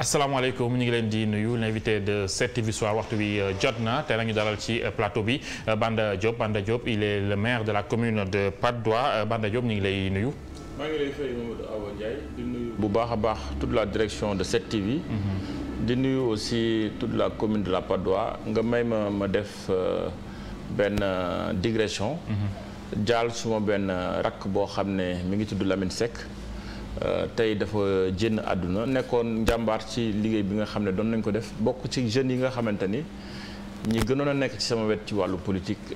asalaamaaleykum ñu ngi leen di nuyu l'invité de 7TV Soir waxtu bi jot na te nañu dalal ci plateau bi Banda Diop. Banda Diop il est le maire de la commune de Patte d'Oie. Banda Diop ñu ngi lay nuyu. maa ngi lay fay Mamadou Awa Ndiaye di nuyu bu baax a baax toute la direction de 7TV. di nuyu aussi toute la commune de la Patte d'Oie nga may ma def benn digression. jaal suma benn rakk boo xam ne mi ngi tudd Lamine Seck. tey dafa jénn àdduna nekkoon njàmbaar ci liggéey bi nga xam ne doon nañ ko def bokk ci jeunes yi nga xamante ni ñi gënoon a nekk ci sama wet ci wàllu politique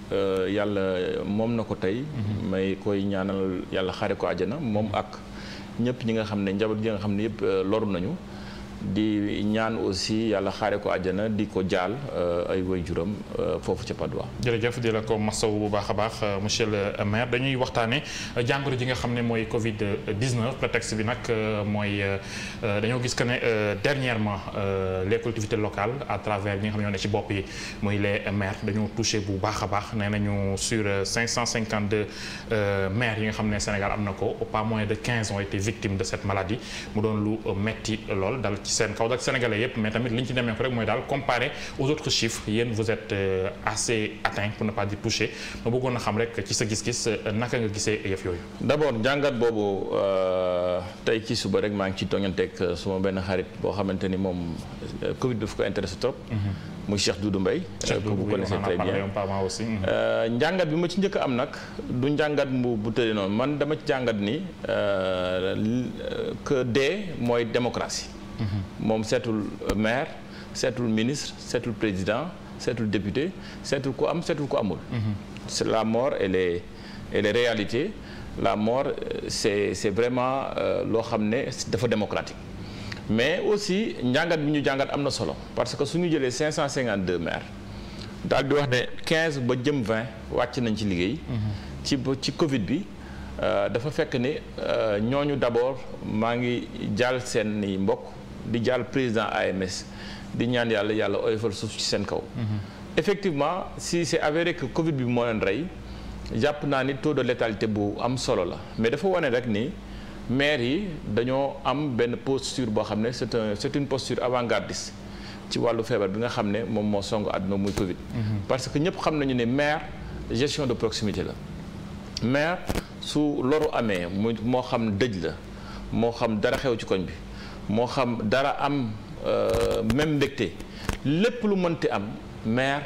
yàlla moom na ko tey. may koy ñaanal yàlla xaare ko àjjana moom ak ñëpp ñi nga xam ne njaboot gi nga xam ne yëpp loru nañu. di ñaan aussi yàlla xaare ko àjjana di ko jaal ay waajuram foofu ca Patte d'Oie. jërëjëf di la ko masawu bu baax a baax monsieur le maire dañuy waxtaane jàngoro ji nga xam ne mooy Covid 19 prétexte bi nag mooy dañoo gis que ne dernièrement les collectivités locales à travers ñi nga xam ne ñoo ne ci bopp yi muy les maires dañoo touché bu baax a baax nee nañu sur 552 maires yi nga xam ne Sénégal am na ko pas moins de 15 ont été victimes de cette maladie mu doon lu metti lool dal ci seen kaw ak sénégalais yëpp mais tamit li ñu ci demee ko rek mooy daal comparé aux autres chiffres yéen vous êtes assez atteint pour ne pas dire touché ma bëggoon a xam rek ci sa gis-gis naka nga gisee yëf yooyu. d'abord njàngat boobu tey ci suba rek maa ngi ci toñanteeg suma benn xarit boo xamante ni moom Covid daf ko intéressé trop. muy Cheikh Doudou Mbaye. Cheikh Doudou Mbaye on en a parlé aussi. njàngat bi ma ci njëkk am nag du njàngat bu tëddee noonu man dama ci jàngat ni que dee mooy démocratie. moom seetul maire seetul ministre seetul président seetul député seetul ku am seetul ku amul. c'est la mort elle est réalité la mort c'est vraiment loo xam ne dafa démocratique. mais aussi njàngat bi ñu jàngat am na solo parce que su ñu jëlee 552 maires daal di wax ne 15 ba jëm 20 wàcc nañ ci liggéey. ci Covid bi. dafa fekk ni ñooñu d'abord maa ngi jaal seen i mbokk di jaal président AMS di ñaan yàlla oyofal suuf ci seen kaw. effectivement si c'est avéré que Covid bi moo leen rey jàpp naa ni taux de létalité bu am solo la mais dafa wane rek ni maire yi dañoo am benn posture boo xam ne c'est une posture avant-gardiste ci wàllu feebar bi nga xam ne moom moo song àdduna muy Covid. parce que ñëpp xam nañu ne maire gestion de proximité la maire. su loru amee moo xam dëj la moo xam dara xew ci koñ bi moo xam dara am même mbégte lépp lu mënti am maire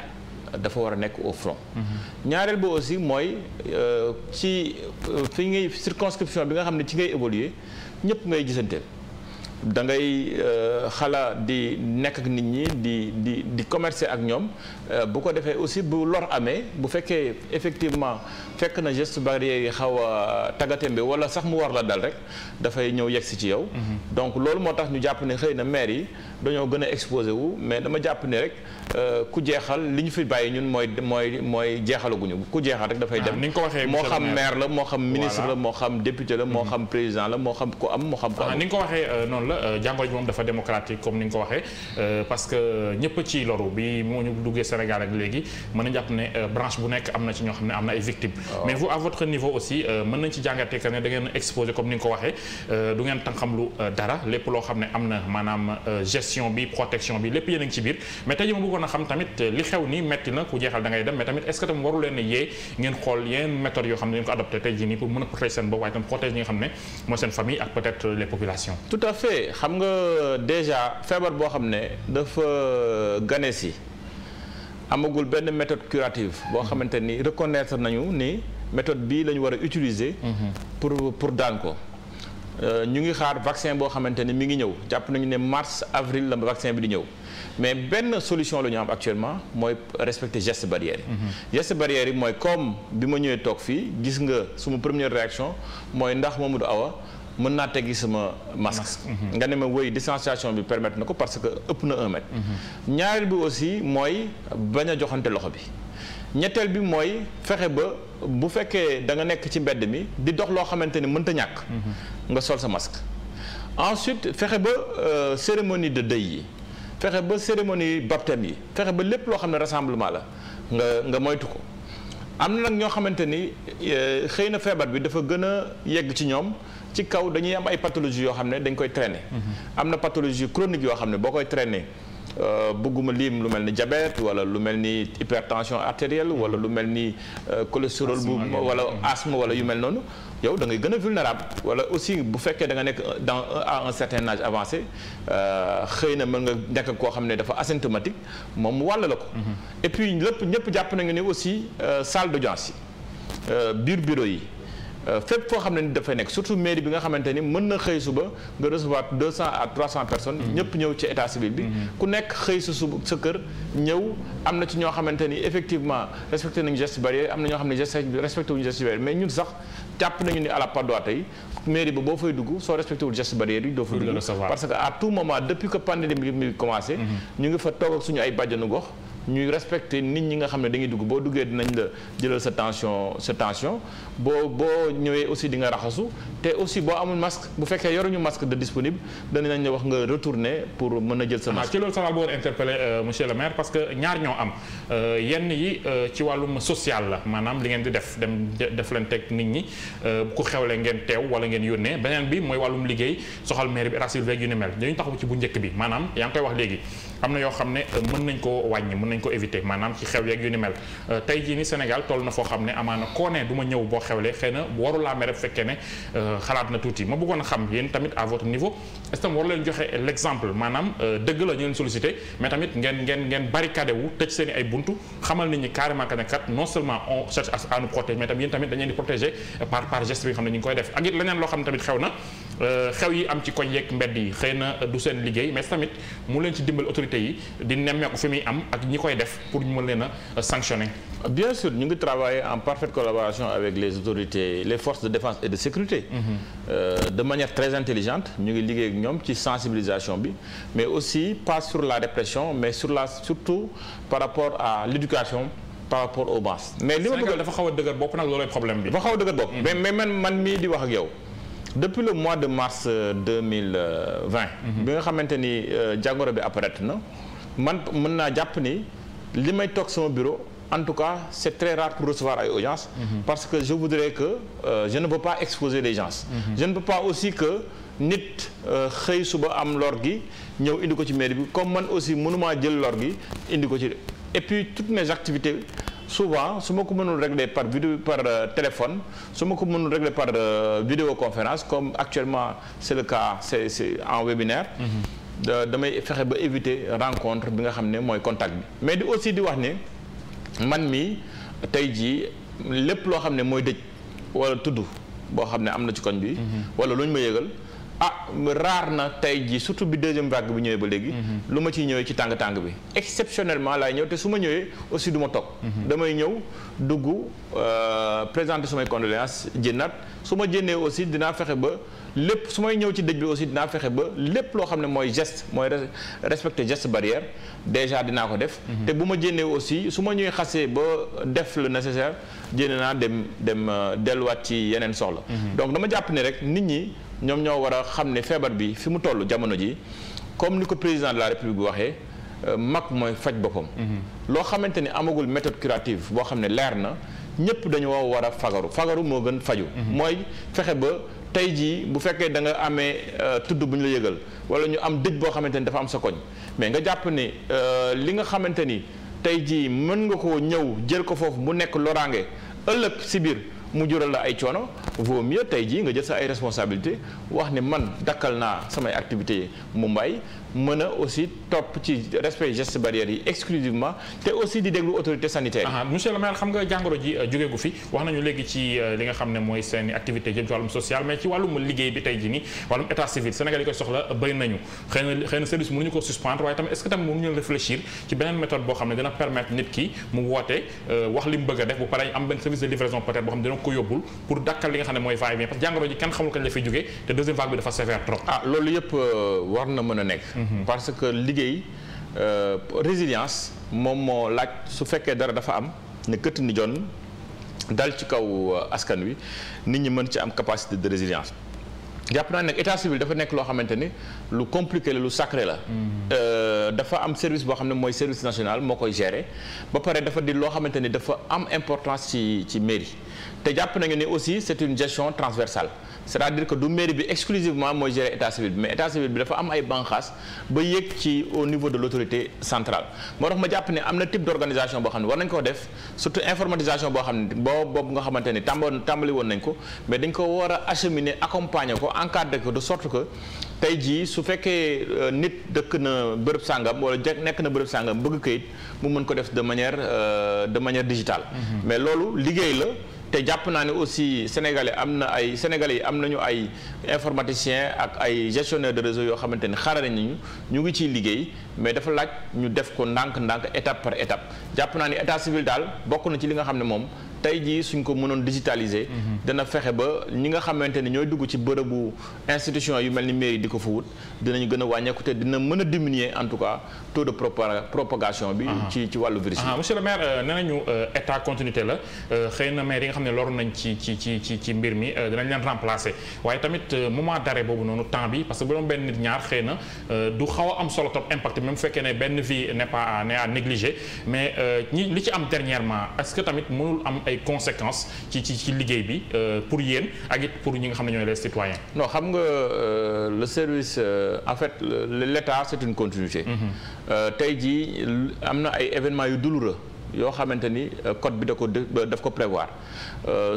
dafa war a nekk au front. ñaareel ba aussi mooy ci fi ngay circonscription bi nga xam ne ci ngay évoluer ñëpp ngay gisanteel da ngay xala di nekk ak nit ñi di commercer ak ñoom bu ko defee aussi bu lor amee bu fekkee effectivement fekk na geste barrière yi xaw a taggatémbe wala sax mu war la dal rek dafay ñëw yegsi ci yow. donc loolu moo tax ñu jàpp ne xëy na maire yi dañoo gën a exposé wu mais dama jàpp ne rek ku jeexal li ñu fi bàyyi ñun mooy jeexalaguñu ku jeexal rek dafay dem. ni nga ko waxee moo xam maire la moo xam ministre la moo xam député la moo xam président la moo xam ku am moo xam ku am. ni nga ko waxee noonu la jàngoro ji moom dafa démocratique comme ni nga ko waxee parce que ñëpp ci loru bi moo ñu duggee Sénégal ak léegi mën na jàpp ne branche bu nekk am na ci ñoo xam ne am na ay victimes. mais vous à votre niveau aussi mën nañ ci jàngatee que ne da ngeen exposé comme ni nga ko waxee du ngeen tan xam lu dara lépp loo xam ne am na maanaam gestion bi protection bi lépp yéen a ngi ci biir mais tey ma bëggoon a xam tamit li xew ni metti na ku jeexal da ngay dem mais tamit est-ce que tam waru leen yee ngeen xool yeneen méthodes yoo xam ne ngeen ko adopté tey jii nii pour mën a protéger seen bopp waaye tam protéger ñi nga xam ne mooy seen famille ak peut-être les populations. tout à fait xam nga déjà feebar boo xam ne dafa gane si amagul benn méthode curative boo xamante ni reconnaître nañu ni méthode bii la ñu war a utiliser. pour daan ko. ñu ngi xaar vaccin boo xamante ni mi ngi ñëw jàpp nañu ne mars avril la vaccin bi di ñëw mais benn solution la ñu am actuellement mooy respecter gestes barrières yi. gestes barrières yi mooy comme bi ma ñëwee toog fii gis nga suma première réaction mooy ndax Mamadou Awa mën naa teggi sama masque. nga ne ma woy distanciation bi permettre na ko parce que ëpp na 1 mètre. ñaareel bi aussi mooy bañ a joxante loxo bi. ñetteel bi mooy fexe ba bu fekkee da nga nekk ci mbedd mi di dox loo xamante ni mënta ñàkk. nga sol sa masque. ensuite fexe ba cérémonie de deuil yi fexe ba cérémonie baptême yi fexe ba lépp loo xam ne rassemblement la nga moytu ko. am na nag ñoo xamante ni xëy na feebar bi dafa gën a yegg ci ñoom ci kaw dañuy am ay pathologies yoo xam ne dañ koy traîner. am na pathologie chronique yoo xam ne boo koy traîner bëgguma lim lu mel ni diabète wala lu mel ni hypertension artérielle wala lu mel ni cholestérol bu wala asthme wala yu mel noonu yow da ngay gën a vulnérable wala aussi bu fekkee da nga nekk à un certain âge avancé xëy na mën nga nekk koo xam ne dafa asymptomatique moom mu wàll la ko. et puis lépp ñëpp jàpp nañu ne aussi salle d'audience yi biir bureau yi. fépp foo xam ne ni dafay nekk surtout mairie bi nga xamante ni mën na xëy suba nga recevoir 200 à 300 personnes. ñëpp ñëw ci état civil bi. ku nekk xëy sa kër ñëw am na ci ñoo xamante ni effectivement respecté nañu geste barrière am na ñoo xam ne respecté wuñu geste barrière mais ñun sax jàpp nañu ni à la padoie tey mairie ba boo fay dugg soo respecté wul geste barrière yi doo fa dugg. parce que à tout moment depuis que pandémie bi commencé. ñu ngi fa toog ak suñu ay bàjjanu gox. ñuy respecter nit ñi nga xam ne dañuy dugg boo duggee dinañ la jëlal sa tension boo ñëwee aussi di nga raxasu te aussi boo amul masque bu fekkee yoruñu masque de disponible danañ la wax nga retourner pour mën a jël sa masque. ci loolu sax boo war interpeller monsieur le maire parce que ñaar ñoo am yenn yi ci wàllum social la maanaam li ngeen di def leen teg nit ñi ku xewle ngeen teew wala ngeen yónnee beneen bi mooy wàllum liggéey soxal maire bi rasil veeg yu ni mel dañuy taxaw ci bu njëkk bi maanaam yaa ngi koy wax léegi am na yoo xam ne mën nañ ko wàññi mën nañ ko éviter maanaam ci xew yeeg yu ni mel tey jii ni Sénégal toll na foo xam ne amaana koo ne du ma ñëw boo xewlee xëy na waru laa mere bu fekkee ne xalaat na tuuti ma bëggoon a xam yéen tamit à votre niveau est-ce que war leen joxe l'exemple maanaam dëgg la ñu leen sollicité mais tamit ngeen barricade wu tëj seen i ay buntu xamal nit ñi carrément que ne kat non seulement on cherche à nous protéger mais tamit yéen tamit dañu leen di protéger par geste bi nga xam ne ñu ngi koy def ak it leneen loo xam ne tamit xew na xew yi am ci koñ yeeg mbedd yi xëy na du seen liggéey mais tamit mu leen ci dimbal autorités yi di nemmeeku fi muy am ak ñi koy def pour ñu mën leen a sanctionner. Bien sûr ñu ngi travailler en parfaite collaboration avec les autorités les forces de défense et de sécurité. De manière très intelligente ñu ngi liggéey ak ñoom ci sensibilisation bi mais aussi pas sur la répression mais surtout par rapport à l'éducation par rapport aux masses. mais li ma bëgg dafa xaw a dëgër bopp nag loolooy problème bi. dafa xaw a dëgër bopp. mais man mii di wax ak yow. depuis le mois de mars 2020. bi nga xamante ni jàngoro bi apparaître na man mën naa jàpp ni li may toog sama bureau en tout cas c'est très rare pour recevoir ay audience parce que je voudrais que je ne peux pas exposer les gens. Je ne peux pas aussi que nit xëy suba am lor gi ñëw indi ko ci mairie bi comme man aussi mënumaa jël lor gi indi ko ci et puis toutes mes activités souvent su ma ko mënul régler par téléphone su ma ko mënul régler par vidéoconférence comme actuellement c'est le cas c'est en webinaire. damay fexe ba éviter rencontre bi nga xam ne mooy contact bi mais di aussi di wax ne man mi tey jii lépp loo xam ne mooy dëj wala tudd boo xam ne am na ci koñ bi wala lu ñu ma yëgal raar na tey jii surtout bi deuxième vague bi ñëwee ba léegi lu ma ciy ñëwee ci tàng-tàng bi exceptionnellement laay ñëw te su ma ñëwee aussi du ma toog damay ñëw dugg présenter samay condoléances jénnaat su ma jénnee aussi dinaa fexe ba lépp su may ñëw ci dëj bi aussi dinaa fexe ba lépp loo xam ne mooy geste mooy respecter geste barrière déjà dinaa ko def te bu ma jénnee aussi su ma ñëwee xasee ba def le nécessaire jénne naa dem delluwaat ci yeneen soxla donc dama jàpp ne rek nit ñi ñoom ñoo war a xam ne feebar bi fi mu toll jamono ji comme ni ko président de la république bi waxee mag mooy faj boppam loo xamante ni amagul méthode curative boo xam ne leer na ñëpp dañu war a fagaru moo gën faju mooy fexe ba tey jii bu fekkee da nga amee tudd bu ñu la yëgal wala ñu am dëj boo xamante ni dafa am sa koñ mais nga jàpp ne li nga xamante ni tey jii mën nga ko ñëw jël ko foofu mu nekk loraange ëllëg si biir mu jural la ay coono vaut mieux tey jii nga jël sa ay responsabilité wax ne man dakkal naa samay activité Mumbai mën a aussi topp ci respect geste barrières yi exclusivement te aussi di déglu autorité sanitaire yi. monsieur le maire xam nga jàngoro ji jóge gu fi wax nañu léegi ci li nga xam ne mooy seen activité jëm ci wàllum social mais ci wàllum liggéey bi tey jii nii wàllum état civil Sénégal yi koy soxla bëri nañu xëy na service mënuñu ko suspendre waaye tamit est-ce que tamit mënuñu réfléchir ci beneen méthode boo xam ne dina permettre nit ki mu woote wax li mu bëgg a def bu paree am benn service de livraison peut-être boo xam ne dina ko yóbbul pour dakkal li nga xam ne mooy va-et-vient parce que jàngoro ji kenn xamul kañ la fiy jógee te deuxième vague bi dafa sévère trop. loolu yëpp war na mën a nekk. parce que liggéey résilience moom moo laaj su fekkee dara dafa am ne këtt ni jon dal ci kaw askan wi nit ñi mën ci am capacité de résilience. jàpp naa nag état civil dafa nekk loo xamante ni lu compliqué la lu sacré la. dafa am service boo xam ne mooy service national moo koy gérer ba pare dafa di loo xamante ni dafa am importance ci mairie. te jàpp nañu ne aussi c'est une gestion transversale c'est-à-dire que du mairie bi exclusivement mooy gérer état civil bi mais état civil bi dafa am ay banqaas ba yéeg ci au niveau de l'autorité centrale moo tax ma jàpp ne am na type d'organisation boo xam ne war nañ ko def surtout informatisation boo xam ne boobu nga xamante ni tàmbali woon nañ ko mais dañ ko war a acheminer accompagner ko encadrer ko de sorte que tey jii su fekkee nit dëkk na bërëb sàngam wala nekk na bërëb sàngam bëgg kayit mu mën ko def de manière digitale mais loolu liggéey la te jàpp naa ne aussi sénégalais yi am nañu ay informaticiens ak ay gestionnaires de réseau yoo xamante ni xarale nañu ñu ngi ciy liggéey mais dafa laaj ñu def ko ndànk-ndànk étape par étape jàpp naa ni état civil daal bokk na ci li nga xam ne moom tey jii suñ ko mënoon digitaliser. dana fexe ba ñi nga xamante ni ñooy dugg ci bërëbu institution yu mel ni mairie di ko fa wut dinañu gën a wàññeeku te dina mën a diminuer en tout cas taux de propagation bi. ci wàllu virus bi. monsieur le maire nee nañu état continuité la xëy na maire yi nga xam ne loru nañ ci mbir mi dinañ leen remplacer waaye tamit moment d'arrêt boobu noonu temps bi parce que bu doon benn nit ñaar xëy na du xaw a am solo trop impact même bu fekkee ne benn vie n'est à négliger mais li ci am dernièrement est-ce que tamit mënul am ay conséquences ci liggéey bi pour yéen ak it pour ñi nga xam ne ñooy les citoyens. non xam nga le service en fait l'État c'est une continuité. tey jii am na ay événements yu douloureux yoo xamante ni code bi daf ko prévoir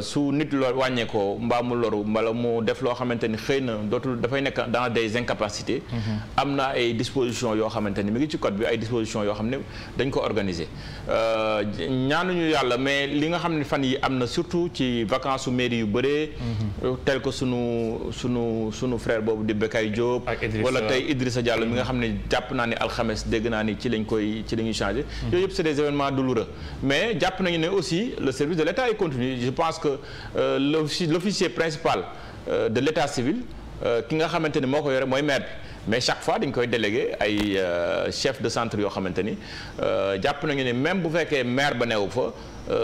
su nit lor wàññeekoo mbaa mu loru mbala mu def loo xamante ni xëy na dootul dafay nekk dans des incapacités. am na ay dispositions yoo xamante ni mi ngi ci code bi ay dispositions yoo xam ne dañ ko organiser ñaanuñu yàlla mais li nga xam ne fan yi am na surtout ci vacances su mairie yu bëree. tel que sunu frère boobu di Bekay Diop. wala tey Idrissa Diallo mi nga xam ne jàpp naa ni alxames dégg naa ni ci la ñuy changer. yooyu yëpp c'est des événements douloureux. Mais jàpp nañu ne aussi le service de l'État est continu je pense que l'officier principal de l'État civil ki nga xamante ni moo ko yore mooy maire bi mais chaque fois dañ koy délégué ay chef de centre yoo xamante ni jàpp nañu ne même bu fekkee maire ba neewu fa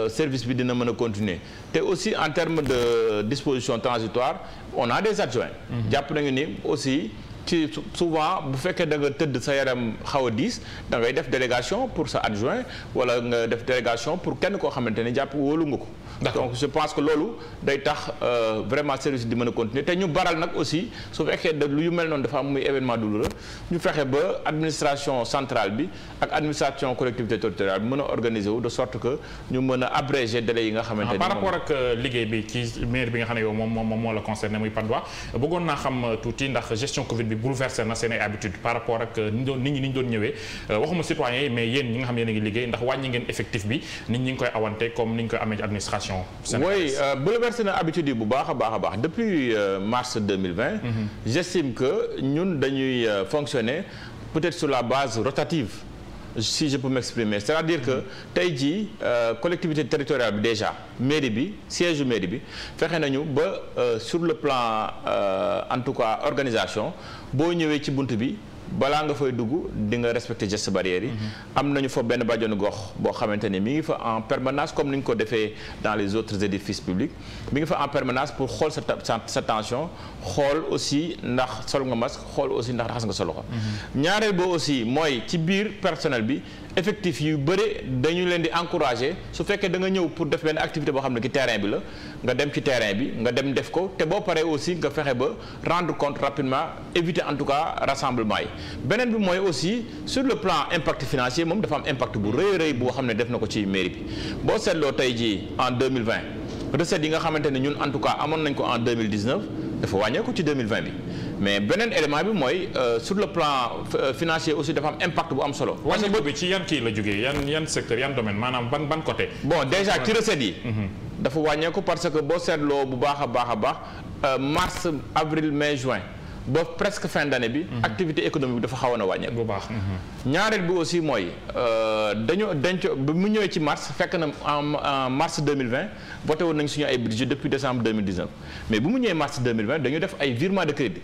service bi dina mën a continuer te aussi en termes de dispositions transitoires on a des adjoints. jàpp nañu ni aussi ci souvent bu fekkee da nga tëdd sa yaram xaw a diis da ngay def délégation pour sa adjoint wala nga def délégation pour kenn koo xamante ne jàpp wóolu nga ko. donc je pense que loolu day tax vraiment service di mën a continuer te ñu baral nag aussi su fekkee de lu yu mel noonu dafa am muy événement douloureux ñu fexe ba administration centrale bi ak administration collectivité territoriale bi mën a organiser wu de sorte que ñu mën a abréger délai yi nga xamante ni par rapport ak liggéey bi ci maire bi nga xam ne yow moom moo la concerné muy Patte d'Oie bëggoon naa xam tuuti ndax gestion Covid bi bouleversé na seen ay habitudes par rapport ak nit ñi ni ñu doon ñëwee waxuma citoyens yi mais yéen ñi nga xam ne yéen a ngi liggéey ndax wàññi ngeen effectif bi nit ñi ngi koy awante comme ni ñu koy amee ci administration. oui bouleversé na habitude yi bu baax a baax depuis mars 2020. J'estime que ñun dañuy fonctionner peut-être sur la base rotative si je peux m'exprimer c'est-à-dire que tey jii collectivité territoriale bi déjà mairie bi siège mairie bi fexe nañu ba sur le plan en tout cas organisation boo ñëwee ci bunt bi balaa nga fay dugg di nga respecter gestes barrières yi. am nañu fa benn bàjjenu gox boo xamante ni mi ngi fa en permanence comme ni ñu ko defee dans les autres édifices publics mi ngi fa en permanence pour xool sa tension xool aussi ndax sol nga masque xool aussi ndax raxas nga sa loxo. ñaareel ba aussi mooy ci biir personnel bi effectif yu bëri dañu leen di encourager su fekkee da nga ñëw pour def benn activité boo xam ne ci terrain bi la nga dem ci terrain bi nga dem def ko te boo paree aussi nga fexe ba rendre compte rapidement éviter en tout cas rassemblement yi. beneen bi mooy aussi sur le plan impact financier moom dafa am impact bu rëy boo xam ne def na ko ci mairie bi boo seetloo tey jii en 2020 recettes yi nga xamante ne ñun en tout cas amoon nañ ko en 2019 dafa wàññeeku ci 2020 bi mais beneen élément bi mooy sur le plan financier aussi dafa am impact bu am solo. wàññeeku bi ci yan kii la jógee yan secteur yan domaine maanaam ban côté. bon déjà ci recettes yi. dafa wàññeeku parce que boo seetloo bu baax a baax mars avril mai juin. ba presque fin d'année bi. activité économique bi dafa xawoon a wàññeeku. bu baax. ñaareel bi aussi mooy dañoo denc ba mu ñëwee ci mars fekk na en mars 2020 voté woon nañ suñu ay budget depuis décembre 2019 mais bu mu ñëwee mars 2020 dañu def ay virement de crédit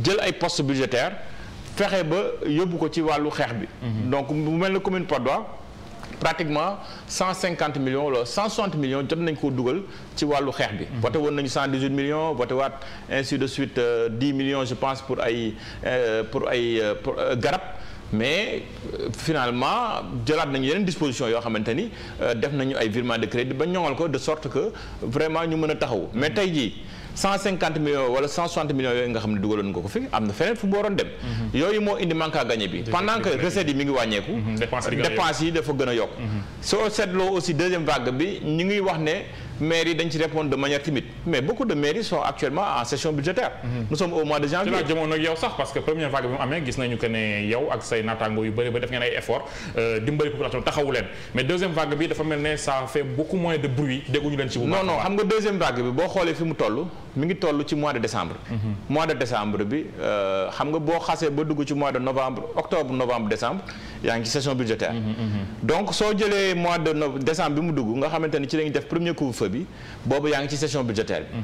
jël ay postes budgétaires fexe ba yóbbu ko ci wàllu xeex bi. donc bu mel ne commune Patte d'Oie pratiquement 150 millions wala 160 millions jot nañ koo dugal ci wàllu xeex bi. voté woon nañu 118 millions voté waat ainsi de suite 10 millions je pense pour ay garab mais finalement jëlaat nañu yeneen disposition yoo xamante ni def nañu ay virement de crédit ba ñoŋal ko de sorte que vraiment ñu mën a taxaw mais tey jii 150 millions wala 160 millions yooyu nga xam ne dugaloon nga ko fi am na feneen fu mu waroon dem. yooyu moo indi manque à gagner bi. pendant que recettes yi mi ngi wàññeeku. dépenses yi dafa gën a yokk. soo seetloo aussi deuxième vague bi ñu ngi wax ne maires yi dañ ci répondre de manière timide mais beaucoup de mairies sont actuellement en session budgétaire. nous sommes au mois de janvier. ci la jëmoon ak yow sax parce que première vague bi mu amee gis nañu que ne yow ak say naataango yu bëri ba def ngeen ay effort dimbali population taxawu leen mais deuxième vague bi dafa mel ne ça fait beaucoup moins de bruit dégguñu leen ci bu baax. non xam nga deuxième vague bi boo xoolee fi mu toll mi ngi toll ci mois de décembre. mois de décembre bi xam nga boo xasee ba dugg ci mois de novembre octobre novembre décembre yaa ngi ci session budgétaire. donc soo jëlee mois de décembre bi mu dugg nga xamante ni ci lañuy def premier couvre-feu bi boobu yaa ngi ci session budgétaire bi.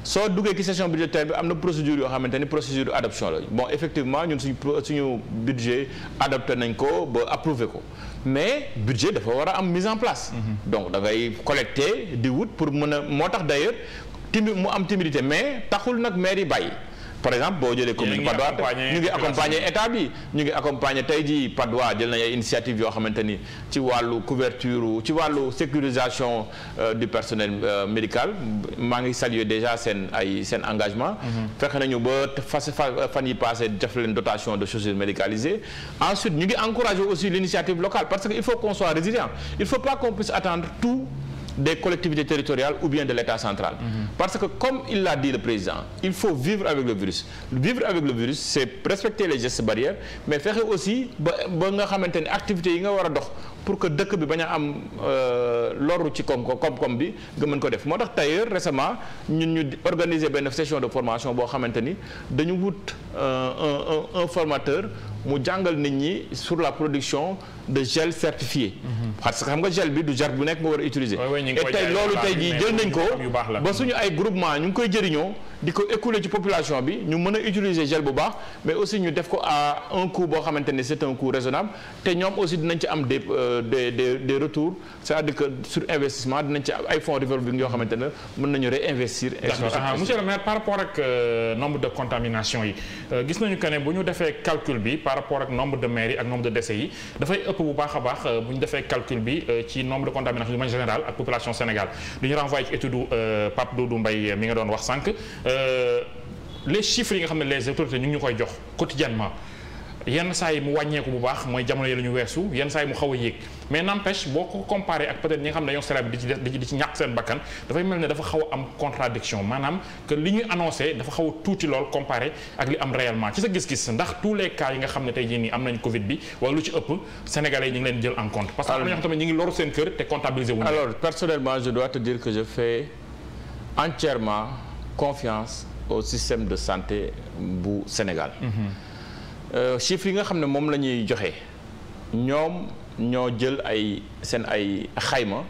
soo duggee ci session budgétaire bi am na procédure yoo xamante ni procédure adoption la bon effectivement ñun suñu budget adopté nañ ko ba approuvé ko mais budget dafa war a am mise en place. donc da ngay collecter di wut pour mën a moo tax d'ailleurs mu am timidité mais taxul nag maire yi bàyyi. par exemple boo jëlee commune Patte d'Oie ñu ngi accompagner état bi ñu ngi accompagner tey jii Patte d'Oie jël nañ ay initiative yoo xamante ni ci wàllu couverture ci wàllu sécurisation du personnel médical maa ngi saluer déjà seen engagement fexe nañu ba fan yi passé def leen dotation de chaussures médicalisées ensuite ñu ngi encourager aussi l'initiative locale parce que il faut qu'on soit résilient il faut pas qu'on puisse attendre tout des collectivités territoriales ou bien de l'État central. Parce que comme il l'a dit le président, il faut vivre avec le virus. Vivre avec le virus, c'est respecter les gestes barrières, mais faire aussi ba nga xamante ne activités yi nga war a dox pour que dëkk bi bañ a am loru ci koom-koom bi nga mën ko def moo tax d'ailleurs récemment ñun ñu organiser benn session de formation boo xamante ni dañu wut un formateur mu jàngal nit ñi sur la production de gel certifié. parce que xam nga gel bi du jar bu nekk nga war a utiliser. et tey loolu tey jii jël nañ ko ba suñu ay groupement ñu ngi koy jëriñoo di ko écouler ci population bi ñu mën a utiliser gel bu baax mais aussi ñu def ko à un coût boo xamante ni c'est un coût raisonnable te ñoom aussi dinañ ci am des retours c'est-à-dire que sur investissement dinañ ci ay fonds revolving yoo xamante ne mën nañu réinvestir. d'accord monsieur le maire par rapport ak nombre de contamination yi gis nañu que ne bu ñu defee calcul bi par rapport ak nombre de maires yi ak nombre de décès yi dafay ëpp bu baax a baax bu ñu defee calcul bi ci nombre de contamination de manière générale ak population Sénégal du ñu renvoyé ci étude Pape Doudou Mbaye mi nga doon wax sànq les chiffres yi nga xam ne les autorités ñu ngi ñu koy jox quotidiennement yenn saa yi mu wàññeeku bu baax mooy jamono yi la ñu weesu yenn saa yi mu xaw a yéeg mais n'empêche boo ko comparé ak peut-être ñi nga xam ne dañoo célèbre di ci ñàkk seen bakkan dafay mel ne dafa xaw a am contradiction maanaam que li ñuy annoncé dafa xaw a tuuti lool comparé ak li am réellement ci sa gis-gis ndax tous les cas yi nga xam ne tey jii nii am nañ Covid bi wala lu ci ëpp sénégalais yi ñu ngi leen jël en compte. parce que am na ñoo xam tamit ñu ngi loru seen kër te comptabiliser wuñu. alors personnellement je dois te dire que je fais entièrement confiance au système de santé bu Sénégal. chiffres yi nga xam ne moom la ñuy joxe ñoom ñoo jël seen ay xayma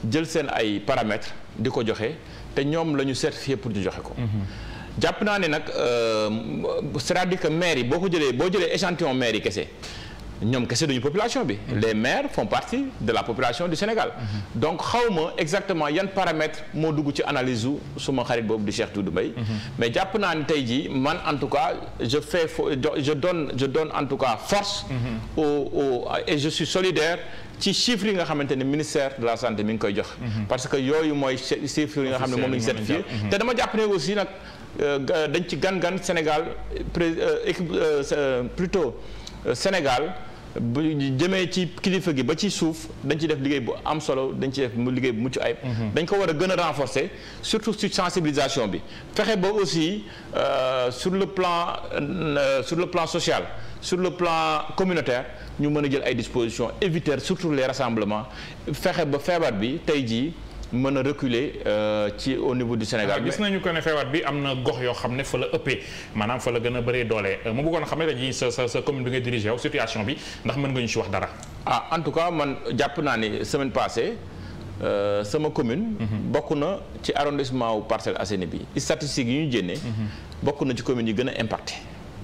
jël seen ay paramètres di ko joxe te ñoom la ñu certifié pour ñu joxe ko. jàpp naa ne nag c'est-à-dire que maires yi boo jëlee échantillon maires yi kese ñoom kese duñu population bi. les maires font partie de la population du Sénégal. donc xawma exactement yan paramètres moo dugg ci analyse u suma xarit boobu di Cheikh Doudou Mbaye mais jàpp naa ne tey jii man en tout cas je donne en tout cas force. et je suis solidaire ci chiffres yi nga xamante ne ministère de la santé mi ngi koy jox. parce que yooyu mooy chiffres yi nga xam ne moom la ñu certifié te dama jàpp ne aussi nag dañ ci gan Sénégal plutôt Sénégal bu jëmee ci kilifa gi ba ci suuf dañ ci def liggéey bu am solo dañ ci def liggéey bu mucc ayib. dañ ko war a gën a renforcer surtout sur sensibilisation bi fexe ba aussi sur le plan social sur le plan communautaire ñu mën a jël ay dispositions éviter surtout les rassemblements fexe ba feebar bi tey jii mën a reculer ci au niveau du Sénégal. gis nañu ko ne feebar bi am na gox yoo xam ne fa la ëppee maanaam fa la gën a bëree doole mu bëggoon a xam ne dañuy sa commune bi ngay dirigé yow situation bi ndax mën nga ñu ci wax dara. en tout cas man jàpp naa ni semaine passée sama commune. bokk na ci arrondissement wu Parcelles Assainies bi statistiques yi ñu jénnee bokk na ci commune yi gën a impacté.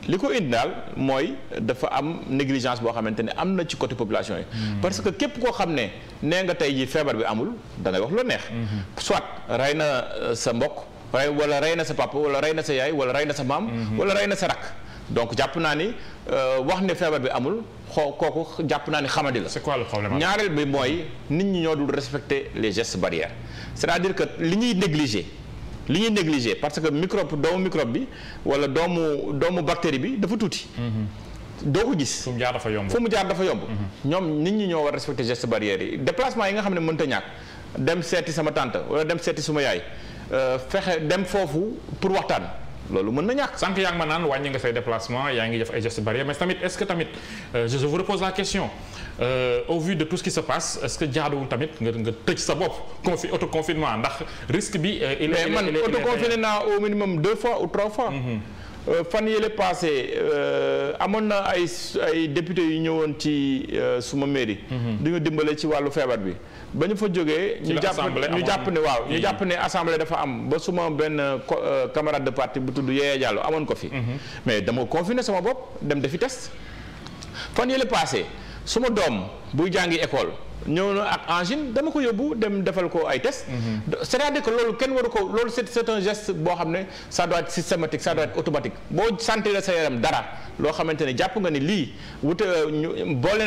li ko indi daal mooy dafa am négligence boo xamante ne am na ci côté population yi. parce que képp koo xam ne nee nga tey jii feebar bi amul da ngay wax lu neex. soit rey na sa mbokk wala rey na sa papa wala rey na sa yaay wala rey na sa maam. wala rey na sa rakk. donc jàpp naa ni wax ne feebar bi amul kooku jàpp naa ne xamadi la. c'est quoi le problème? ñaareel bi mooy nit ñi ñoo dul respecter les gestes barrières c'est-à-dire que li ñuy négliger parce que doomu microbe bi wala doomu bactérie bi dafa tuuti. doo ko gis. fu mu jaar dafa yomb. ñoom nit ñi ñoo war respecter gestes barrières yi déplacement yi nga xam ne mënta ñàkk dem seeti sama tante wala dem seeti suma yaay fexe dem foofu pour waxtaan. loolu mën na ñàkk. sànq yaa ngi ma naan wàññi nga say déplacement yaa ngi def ay gestes barrières mais tamit est-ce que tamit je vous repose la question au vu de tout ce qui se passe est-ce que jaaduwul tamit nga tëj sa bopp autoconfinement ndax risque bi. mais man autoconfiné naa au minimum 2 fois ou 3 fois. fan yële passé amoon na ay députés yu ñëwoon ci suma mairie. di ñu dimbale ci wàllu feebar bi. ba ñu fa jógee ñu jàpp ne assemblée dafa am ba suma benn camarade de parti bu tudd Yaya Diallo amoon ko fi. mais dama confiné sama bopp dem defi test. fan yële passé suma doom buy jàngi école ñëw na ak angine dama ko yóbbu dem defal ko ay test. c'est-à-dire que loolu kenn waru ko loolu c'est un geste boo xam ne ça doit être systématique ça doit être automatique boo sentir la sa yaram dara loo xamante ne jàpp nga ni lii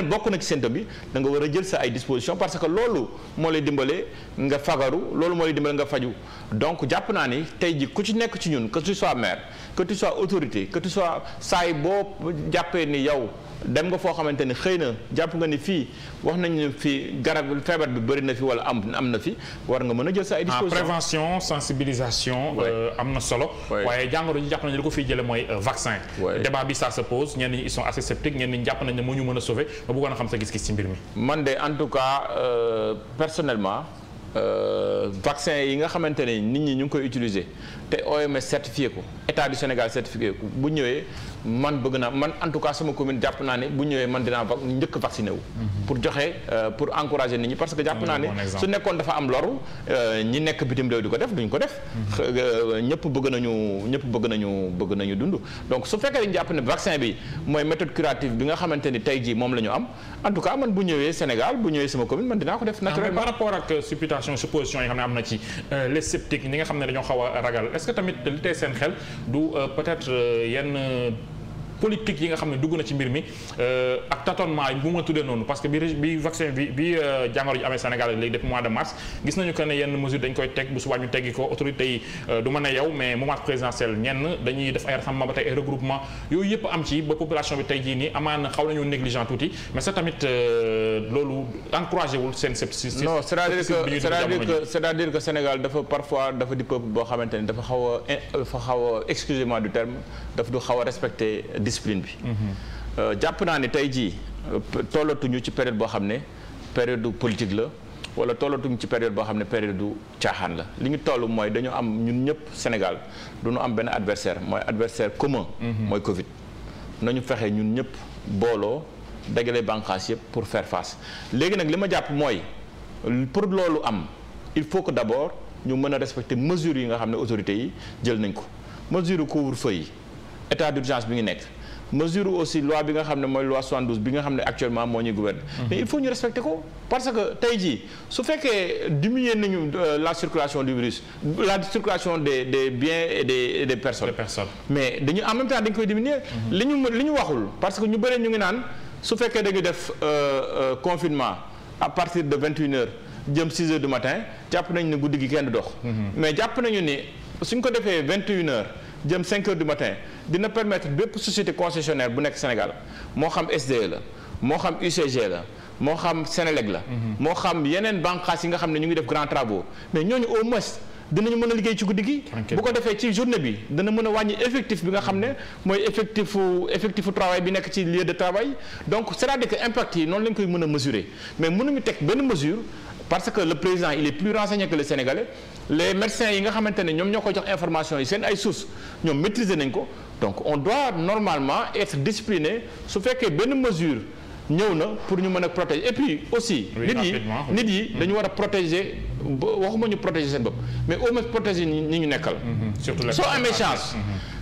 bokk na ci symptôme bi da nga war a jël sa ay dispositions parce que loolu moo lay dimbale nga fagaru loolu moo lay dimbale nga faju donc jàpp naa ni tey ji ku ci nekk ci ñun que tu sois maire que tu sois autorité que tu sois saay boo jàppee ni yow dem nga foo xamante ni xëy na jàpp nga ni fii wax nañu fi garab feebar bi bëri na fi wala am na fi war nga mën a jël sa ay dispositions. prévention sensibilisation. am na solo. waaye jàngoro ji jàpp nañu li ko fiy jële mooy vaccin. débat bi ça se pose ñenn ñi ils sont assez sceptiques ñenn ñi jàpp nañ ne moo ñu mën a sauver ba bëggoon a xam sa gis-gis ci mbir mi. man de en tout cas personnellement vaccin yi nga xamante ne nit ñi ñu ngi koy utiliser te OMS certifié ko état du Sénégal certifié ko bu ñëwee man bëgg naa man en tout cas sama commune jàpp naa ne bu ñëwee man dinaa njëkk vacciné wu. pour joxe pour encourager nit ñi parce que jàpp naa ne su nekkoon dafa am loru ñi nekk bitim réew di ko def duñ ko def. ñëpp bëgg nañu dund. donc su fekkee dañu jàpp ne vaccin bi mooy méthode curative bi nga xamante ni tey jii moom la ñu am en tout cas man bu ñëwee Sénégal bu ñëwee sama commune man dinaa ko def naturellement. par rapport ak supposition yi xam ne am na ci les sceptiques ñi nga xam ne dañoo xaw a ragal est-ce que tamit li tey seen xel du peut-être yenn politique yi nga xam ne dugg na ci mbir mi ak tâtonnement yi bu ma tuddee noonu parce que bi vaccin bi jàngoro ji amee Sénégal léegi depuis mois de mars gis nañu que ne yenn mesures dañ koy teg bu subaa ñu teggi ko autorités yi du mën a yow mais moment présidentiel ñenn dañuy def ay rassemblement ba tey ay regroupement yooyu yëpp am ci ba population bi tey jii nii amaan xaw nañu négligent tuuti mais ça tamit loolu encouragé wul seen scepticisme. non c'est-à-dire que Sénégal parfois dafa di peuple boo xamante ni dafa xaw a excusez-moi du terme dafa du xaw a respecter discipline bi. jàpp naa ne tey jii tollatuñu ci période boo xam ne période politique la wala tollatuñu ci période boo xam ne période du caaxaan la li ñu toll mooy dañu am ñun ñëpp Sénégal duñu am benn adversaire mooy adversaire commun. mooy Covid. nañu fexe ñun ñëpp booloo dagale bànqaas yëpp pour faire face léegi nag li ma jàpp mooy pour loolu am il faut que d'abord ñu mën a respecter mesures yi nga xam ne autorités yi jël nañ ko mesure couvre-feu yi état d'urgence bi ngi nekk. mesure aussi loi bi nga xam ne mooy loi 72 bi nga xam ne actuellement moo ñuy gouverner. mais il faut ñu respecter ko parce que tey jii su fekkee diminuer nañu la circulation du virus la circulation des biens et des personnes. mais dañu en même temps dañ koy diminuer. li ñu waxul parce que ñu bëri ñu ngi naan su fekkee dañu def confinement à partir de 21h jëm 6h du matin jàpp nañu ne guddi gi kenn du dox. mais jàpp nañu ni suñ ko defee 21h. jëm 5 heures du matin dina permettre bépp société concessionnaire bu nekk Sénégal moo xam SDE la moo xam UCG la moo xam Sénélec la moo xam yeneen bànqaas yi nga xam ne ñu ngi def grands travaux mais ñooñu au moins dinañu mën a liggéey ci guddi gi bu ko defee ci journée bi dana mën a wàññi effectif bi nga xam ne mooy effectifu travail bi nekk ci lieu de travail donc c'est-à-dire que impact yi noonu lañ koy mën a mesurer mais mënuñu teg benn mesure parce que le président il est plus renseigné que le Sénégalais les médecins yi nga xamante ne ñoom ñoo koy jox information yi seen ay sources ñoom maîtriser nañ ko donc on doit normalement être discipliné su fekkee benn mesure ñëw na pour ñu mën a protéger et puis aussi nit yi dañu war a protéger waxuma ñu protéger seen bopp mais au moins protéger ñi ñu nekkal soo amee chance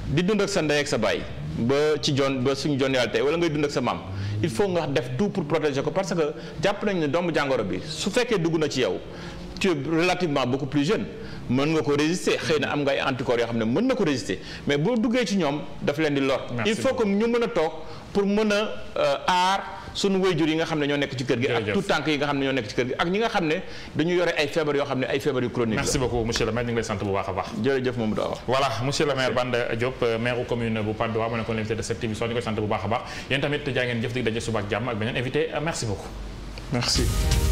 di dund ak sa ndey ak sa baay ba suñu jon yàlla tey wala ngay dund ak sa maam il faut nga def tout pour protéger ko parce que jàpp nañ ne doomu jàngoro bi su fekkee dugg na ci yow tu es relativement beaucoup plus jeune mën nga ko résister xëy na am nga ay anticorps yoo xam ne mën na ko résister mais boo duggee ci ñoom daf leen di lor il faut que ñu mën a toog pour mën a aar sunu wayjur yi nga xam ne ñoo nekk ci kër gi ak tout tànk yi nga xam ne ñoo nekk ci kër gi ak ñi nga xam ne dañu yore ay feebar yoo xam ne ay feebar yu chronique la. merci beaucoup monsieur le maire ñu ngi lay sant bu baax a baax. jërëjëf moom daa wax. voilà monsieur le maire Banda Diop maire commune bu Patte d'Oie mu nekkoon l'invité de cette émission ñu koy sant bu baax a baax yéen tamit jaa ngeen jëf dig daje suba ak jàmm ak beneen invité merci beaucoup. merci.